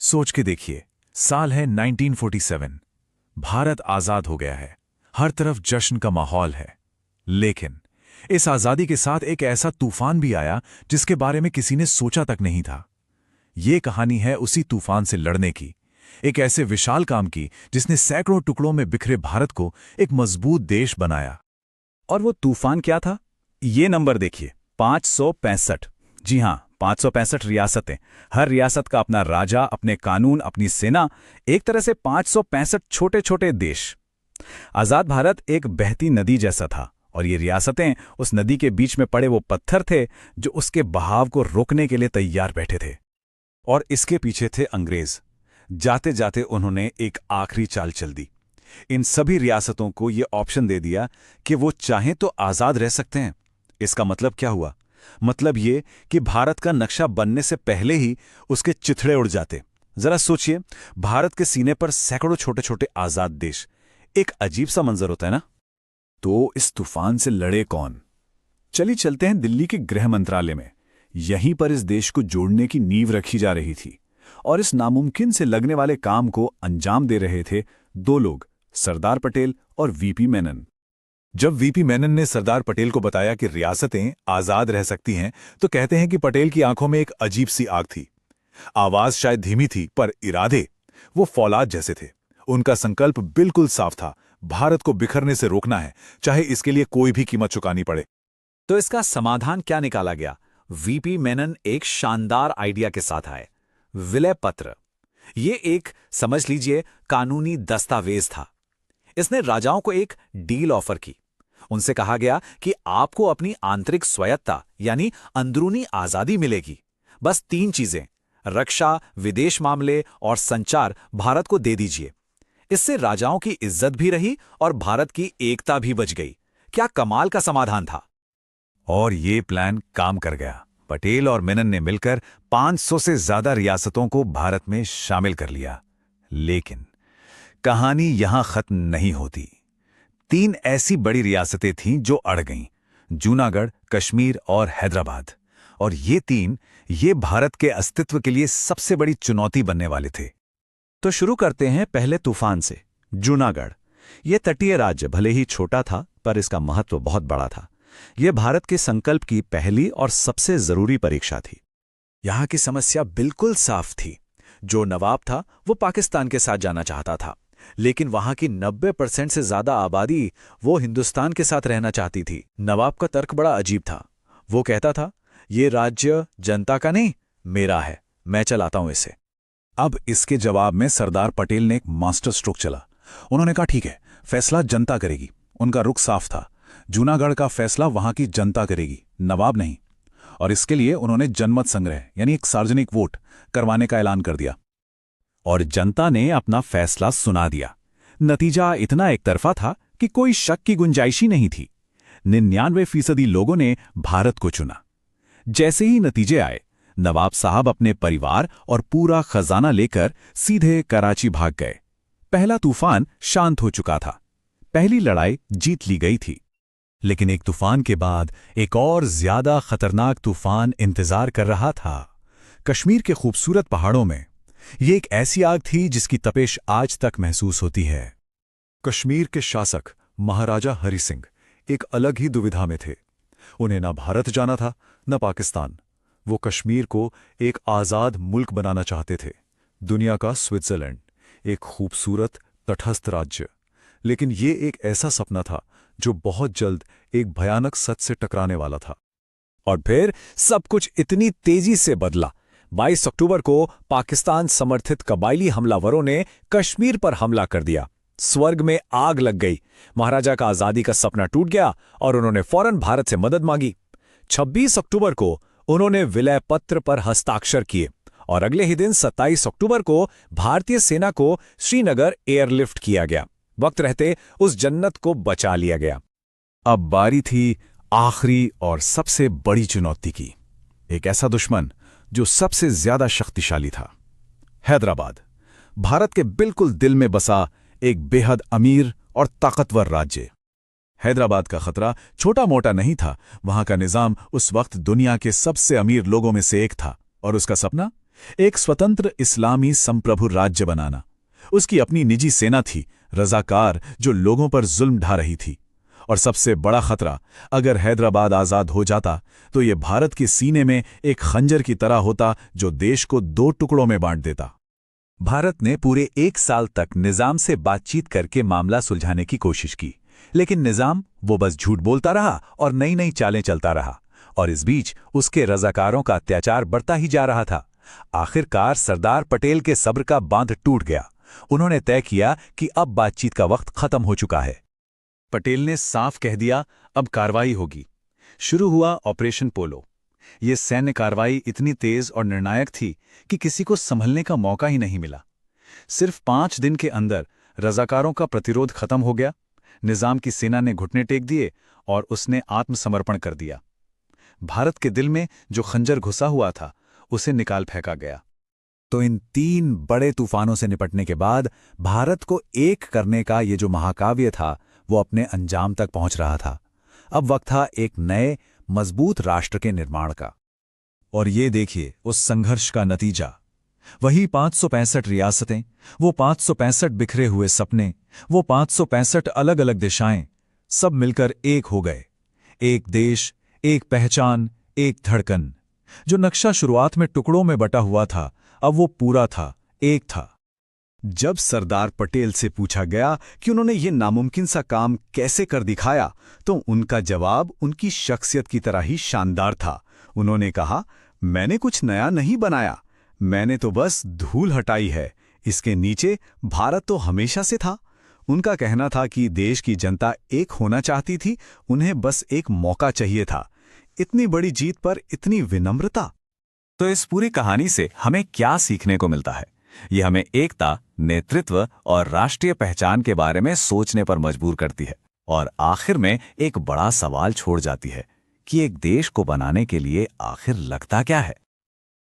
सोच के देखिए, साल है 1947। भारत आजाद हो गया है। हर तरफ जश्न का माहौल है। लेकिन इस आजादी के साथ एक ऐसा तूफान भी आया जिसके बारे में किसी ने सोचा तक नहीं था। ये कहानी है उसी तूफान से लड़ने की, एक ऐसे विशाल काम की जिसने सैकड़ों टुकड़ों में बिखरे भारत को एक मजबूत देश बनाया। और वो तूफान क्या था? ये नंबर देखिए, 565। जी हां, 565 रियासतें, हर रियासत का अपना राजा, अपने कानून, अपनी सेना, एक तरह से 565 छोटे छोटे देश। आजाद भारत एक बहती नदी जैसा था, और ये रियासतें उस नदी के बीच में पड़े वो पत्थर थे जो उसके बहाव को रोकने के लिए तैयार बैठे थे। और इसके पीछे थे अंग्रेज। जाते जाते उन्होंने एक आखिरी चाल चल दी। इन सभी रियासतों को ये ऑप्शन दे दिया कि वो चाहें तो आजाद रह सकते हैं। इसका मतलब क्या हुआ? मतलब ये कि भारत का नक्शा बनने से पहले ही उसके चिथड़े उड़ जाते। जरा सोचिए, भारत के सीने पर सैकड़ों छोटे छोटे आजाद देश। एक अजीब सा मंजर होता है ना? तो इस तूफान से लड़े कौन? चलिए चलते हैं दिल्ली के गृह मंत्रालय में। यहीं पर इस देश को जोड़ने की नींव रखी जा रही थी, और इस नामुमकिन से लगने वाले काम को अंजाम दे रहे थे दो लोग, सरदार पटेल और वीपी मेनन। जब वीपी मेनन ने सरदार पटेल को बताया कि रियासतें आजाद रह सकती हैं, तो कहते हैं कि पटेल की आंखों में एक अजीब सी आग थी। आवाज शायद धीमी थी, पर इरादे वो फौलाद जैसे थे। उनका संकल्प बिल्कुल साफ था, भारत को बिखरने से रोकना है, चाहे इसके लिए कोई भी कीमत चुकानी पड़े। तो इसका समाधान क्या निकाला गया? वीपी मेनन एक शानदार आइडिया के साथ आए, विलय पत्र। ये एक, समझ लीजिए, कानूनी दस्तावेज था। इसने राजाओं को एक डील ऑफर की। उनसे कहा गया कि आपको अपनी आंतरिक स्वायत्ता यानी अंदरूनी आजादी मिलेगी। बस 3 चीजें, रक्षा, विदेश मामले और संचार, भारत को दे दीजिए। इससे राजाओं की इज्जत भी रही और भारत की एकता भी बच गई। क्या कमाल का समाधान था! और ये प्लान काम कर गया। पटेल और मेनन ने मिलकर 500 से ज्यादा रियासतों को भारत में शामिल कर लिया। लेकिन कहानी यहां खत्म नहीं होती। 3 ऐसी बड़ी रियासतें थीं जो अड़ गईं, जूनागढ़, कश्मीर और हैदराबाद। और ये भारत के अस्तित्व के लिए सबसे बड़ी चुनौती बनने वाले थे। तो शुरू करते हैं पहले तूफान से। जूनागढ़, यह तटीय राज्य भले ही छोटा था, पर इसका महत्व बहुत बड़ा था। यह भारत के संकल्प की पहली और सबसे जरूरी परीक्षा थी। यहां की समस्या बिल्कुल साफ थी। जो नवाब था वो पाकिस्तान के साथ जाना चाहता था, लेकिन वहां की 90% से ज्यादा आबादी वो हिंदुस्तान के साथ रहना चाहती थी। नवाब का तर्क बड़ा अजीब था। वो कहता था, ये राज्य जनता का नहीं, मेरा है, मैं चलाता हूं इसे। अब इसके जवाब में सरदार पटेल ने एक मास्टर स्ट्रोक चला। उन्होंने कहा, ठीक है, फैसला जनता करेगी। उनका रुख साफ था, जूनागढ़ का फैसला वहां की जनता करेगी, नवाब नहीं। और इसके लिए उन्होंने जनमत संग्रह यानी एक सार्वजनिक वोट करवाने का ऐलान कर दिया। और जनता ने अपना फैसला सुना दिया। नतीजा इतना एकतरफा था कि कोई शक की गुंजाइश ही नहीं थी। 99% लोगों ने भारत को चुना। जैसे ही नतीजे आए, नवाब साहब अपने परिवार और पूरा खजाना लेकर सीधे कराची भाग गए। पहला तूफान शांत हो चुका था, पहली लड़ाई जीत ली गई थी। लेकिन एक तूफान के बाद एक और ज्यादा खतरनाक तूफान इंतजार कर रहा था। कश्मीर के खूबसूरत पहाड़ों में ये एक ऐसी आग थी जिसकी तपिश आज तक महसूस होती है। कश्मीर के शासक महाराजा हरि सिंह एक अलग ही दुविधा में थे। उन्हें न भारत जाना था, न पाकिस्तान। वो कश्मीर को एक आजाद मुल्क बनाना चाहते थे, दुनिया का स्विट्जरलैंड, एक खूबसूरत तटस्थ राज्य। लेकिन ये एक ऐसा सपना था जो बहुत जल्द एक भयानक सच से टकराने वाला था। और फिर सब कुछ इतनी तेजी से बदला। 22 अक्टूबर को पाकिस्तान समर्थित कबायली हमलावरों ने कश्मीर पर हमला कर दिया। स्वर्ग में आग लग गई। महाराजा का आजादी का सपना टूट गया और उन्होंने फौरन भारत से मदद मांगी। 26 अक्टूबर को उन्होंने विलय पत्र पर हस्ताक्षर किए और अगले ही दिन 27 अक्टूबर को भारतीय सेना को श्रीनगर एयरलिफ्ट किया गया। वक्त रहते उस जन्नत को बचा लिया गया। अब बारी थी आखिरी और सबसे बड़ी चुनौती की। एक ऐसा दुश्मन जो सबसे ज्यादा शक्तिशाली था, हैदराबाद। भारत के बिल्कुल दिल में बसा एक बेहद अमीर और ताकतवर राज्य। हैदराबाद का खतरा छोटा मोटा नहीं था। वहां का निजाम उस वक्त दुनिया के सबसे अमीर लोगों में से एक था, और उसका सपना एक स्वतंत्र इस्लामी संप्रभु राज्य बनाना। उसकी अपनी निजी सेना थी, रज़ाकार, जो लोगों पर जुल्म ढा रही थी। और सबसे बड़ा खतरा, अगर हैदराबाद आज़ाद हो जाता तो ये भारत के सीने में एक खंजर की तरह होता जो देश को 2 टुकड़ों में बांट देता। भारत ने पूरे 1 साल तक निजाम से बातचीत करके मामला सुलझाने की कोशिश की, लेकिन निजाम वो बस झूठ बोलता रहा और नई नई चालें चलता रहा। और इस बीच उसके रज़ाकारों का अत्याचार बढ़ता ही जा रहा था। आखिरकार सरदार पटेल के सब्र का बांध टूट गया। उन्होंने तय किया कि अब बातचीत का वक्त खत्म हो चुका है। पटेल ने साफ कह दिया, अब कार्रवाई होगी। शुरू हुआ ऑपरेशन पोलो। ये सैन्य कार्रवाई इतनी तेज और निर्णायक थी कि किसी को संभलने का मौका ही नहीं मिला। सिर्फ 5 दिन के अंदर रज़ाकारों का प्रतिरोध खत्म हो गया। निजाम की सेना ने घुटने टेक दिए और उसने आत्मसमर्पण कर दिया। भारत के दिल में जो खंजर घुसा हुआ था उसे निकाल फेंका गया। तो इन 3 बड़े तूफानों से निपटने के बाद भारत को एक करने का ये जो महाकाव्य था वो अपने अंजाम तक पहुंच रहा था। अब वक्त था एक नए मजबूत राष्ट्र के निर्माण का। और ये देखिए उस संघर्ष का नतीजा। वही 565 रियासतें, वो 565 बिखरे हुए सपने, वो 565 अलग अलग दिशाएं, सब मिलकर एक हो गए। एक देश, एक पहचान, एक धड़कन। जो नक्शा शुरुआत में टुकड़ों में बटा हुआ था, अब वो पूरा था, एक था। जब सरदार पटेल से पूछा गया कि उन्होंने ये नामुमकिन सा काम कैसे कर दिखाया, तो उनका जवाब उनकी शख्सियत की तरह ही शानदार था। उन्होंने कहा, मैंने कुछ नया नहीं बनाया, मैंने तो बस धूल हटाई है। इसके नीचे भारत तो हमेशा से था। उनका कहना था कि देश की जनता एक होना चाहती थी, उन्हें बस एक मौका चाहिए था। इतनी बड़ी जीत पर इतनी विनम्रता। तो इस पूरी कहानी से हमें क्या सीखने को मिलता है? ये हमें एकता, नेतृत्व और राष्ट्रीय पहचान के बारे में सोचने पर मजबूर करती है। और आखिर में एक बड़ा सवाल छोड़ जाती है कि एक देश को बनाने के लिए आखिर लगता क्या है।